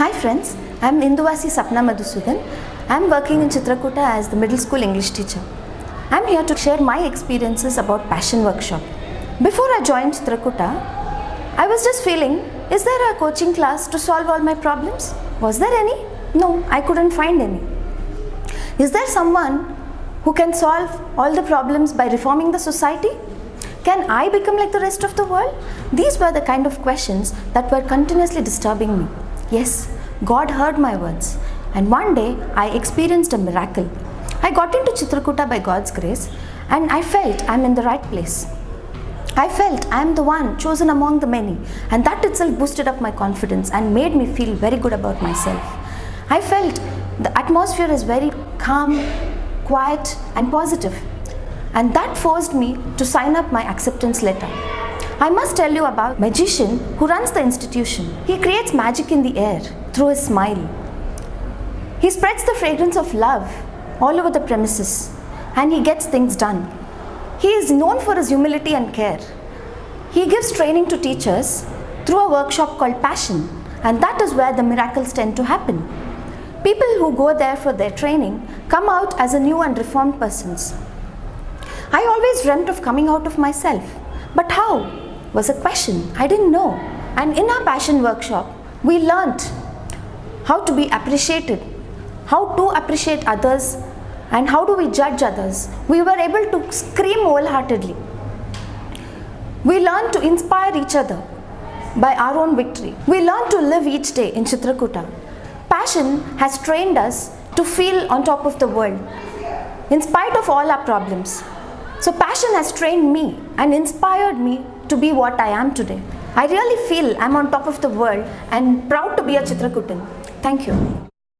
Hi friends, I am Induvasi Sapna Madhusudan. I am working in Chitrakoota as the middle school English teacher. I am here to share my experiences about passion workshop. Before I joined Chitrakoota, I was just feeling, is there a coaching class to solve all my problems? Was there any? No, I couldn't find any. Is there someone who can solve all the problems by reforming the society? Can I become like the rest of the world? These were the kind of questions that were continuously disturbing me. Yes, God heard my words, and one day I experienced a miracle. I got into Chitrakoota by God's grace, and I felt I'm in the right place. I felt I'm the one chosen among the many, and that itself boosted up my confidence and made me feel very good about myself. I felt the atmosphere is very calm, quiet, and positive, and that forced me to sign up my acceptance letter. I must tell you about a magician who runs the institution. He creates magic in the air through his smile. He spreads the fragrance of love all over the premises, and he gets things done. He is known for his humility and care. He gives training to teachers through a workshop called Passion, and that is where the miracles tend to happen. People who go there for their training come out as a new and reformed persons. I always dreamt of coming out of myself, but how was a question I didn't know. And in our passion workshop, we learnt how to be appreciated, how to appreciate others, and how do we judge others. We were able to scream wholeheartedly. We learned to inspire each other by our own victory. We learned to live each day in Chitrakoota. Passion has trained us to feel on top of the world, in spite of all our problems. So passion has trained me and inspired me to be what I am today. I really feel I'm on top of the world and proud to be a Chitrakutan. Thank you.